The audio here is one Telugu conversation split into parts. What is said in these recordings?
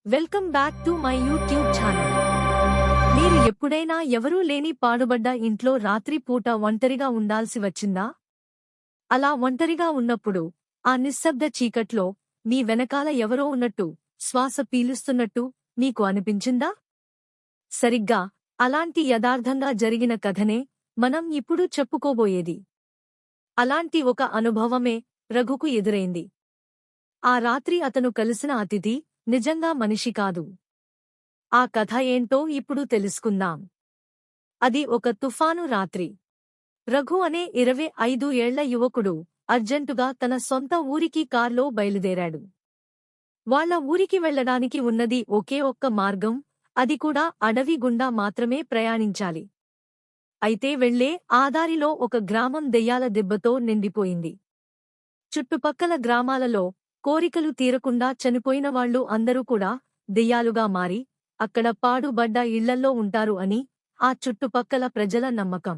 Welcome back to my YouTube channel. మీరు ఎప్పుడైనా ఎవరూ లేని పాడుబడ్డ ఇంట్లో రాత్రి పూట ఒంటరిగా ఉండాల్సి వచ్చిందా? అలా ఒంటరిగా ఉన్నప్పుడు ఆ నిశ్శబ్ద చీకట్లో మీ వెనకాల ఎవరో ఉన్నట్టు, శ్వాస పీలుస్తున్నట్టు మీకు అనిపించిందా? సరిగ్గా అలాంటి యథార్థంగా జరిగిన కథనే మనం ఇప్పుడు చెప్పుకోబోయేది. అలాంటి ఒక అనుభవమే రఘుకు ఎదురైంది. ఆ రాత్రి అతను కలిసిన అతిథి నిజంగా మనిషి కాదు. ఆ కథ ఏంటో ఇప్పుడు తెలుసుకుందాం. అది ఒక తుఫాను రాత్రి. రఘు అనే 25 ఏళ్ల యువకుడు అర్జెంటుగా తన సొంత ఊరికి కార్లో బయలుదేరాడు. వాళ్ళ ఊరికి వెళ్లడానికి ఉన్నది ఒకే ఒక్క మార్గం, అది కూడా అడవి గుండా మాత్రమే ప్రయాణించాలి. అయితే వెళ్లే ఆ దారిలో ఒక గ్రామం దెయ్యాల దెబ్బతో నిండిపోయింది. చుట్టుపక్కల గ్రామాలలో కోరికలు తీరకుండా చనిపోయిన వాళ్ళు అందరూ కూడా దెయ్యాలుగా మారి అక్కడ పాడుబడ్డ ఇళ్లల్లో ఉంటారు అని ఆ చుట్టుపక్కల ప్రజల నమ్మకం.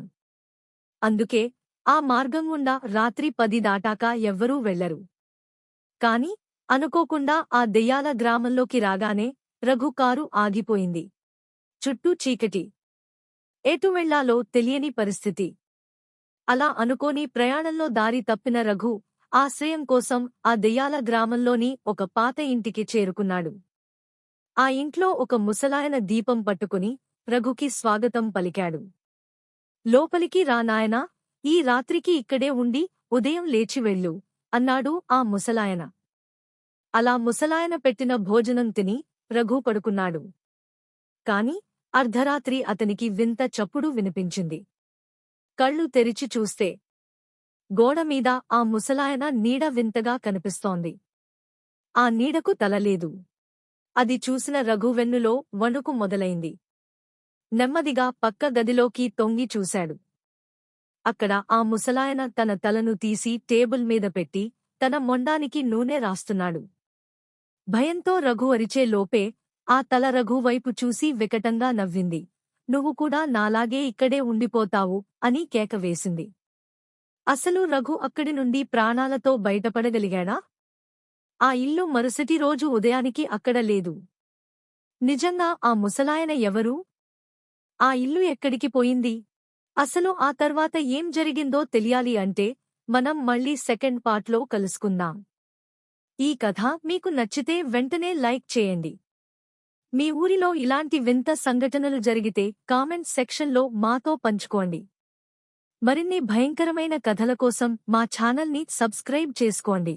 అందుకే ఆ మార్గం గుండా రాత్రి 10 దాటాక ఎవ్వరూ వెళ్లరు. కాని అనుకోకుండా ఆ దెయ్యాల గ్రామంలోకి రాగానే రఘు కారు ఆగిపోయింది. చుట్టూ చీకటి. ఎటు వెళ్లాలో తెలియని పరిస్థితి. అలా అనుకోని ప్రయాణంలో దారి తప్పిన రఘు ఆశ్రయం కోసం ఆ దెయ్యాల గ్రామంలోని ఒక పాత ఇంటికి చేరుకున్నాడు. ఆ ఇంట్లో ఒక ముసలాయన దీపం పట్టుకుని రఘుకి స్వాగతం పలికాడు. లోపలికి రా నాయనా, ఈ రాత్రికి ఇక్కడే ఉండి ఉదయం లేచి వెళ్ళు అన్నాడు ఆ ముసలాయన. అలా ముసలాయన పెట్టిన భోజనం తిని రఘు పడుకున్నాడు. కాని అర్ధరాత్రి అతనికి వింత చప్పుడు వినిపించింది. కళ్ళు తెరిచి చూస్తే గోడమీద ఆ ముసలాయన నీడ వింతగా కనిపిస్తోంది. ఆ నీడకు తలలేదు. అది చూసిన రఘు వెన్నులో వణుకు మొదలైంది. నెమ్మదిగా పక్క గదిలోకి తొంగి చూశాడు. అక్కడ ఆ ముసలాయన తన తలను తీసి టేబుల్ మీద పెట్టి తన మొండానికి నూనె రాస్తున్నాడు. భయంతో రఘు అరిచే లోపే ఆ తల రఘు వైపు చూసి వికటంగా నవ్వింది. నువ్వు కూడా నాలాగే ఇక్కడే ఉండిపోతావు అని కేక వేసింది. అసలు రఘు అక్కడి నుండి ప్రాణాలతో బయటపడగలిగాడా? ఆ ఇల్లు మరుసటి రోజు ఉదయానికి అక్కడ లేదు. నిజంగా ఆ ముసలాయన ఎవరు? ఆ ఇల్లు ఎక్కడికి పోయింది? అసలు ఆ తర్వాత ఏం జరిగిందో తెలియాలి అంటే మనం మళ్ళీ సెకండ్ పార్ట్లో కలుసుకుందాం. ఈ కథ మీకు నచ్చితే వెంటనే లైక్ చేయండి. మీ ఊరిలో ఇలాంటి వింత సంఘటనలు జరిగితే కామెంట్ సెక్షన్లో మాతో పంచుకోండి. మరిన్ని భయంకరమైన కథల కోసం మా ఛానల్ని సబ్స్క్రైబ్ చేసుకోండి.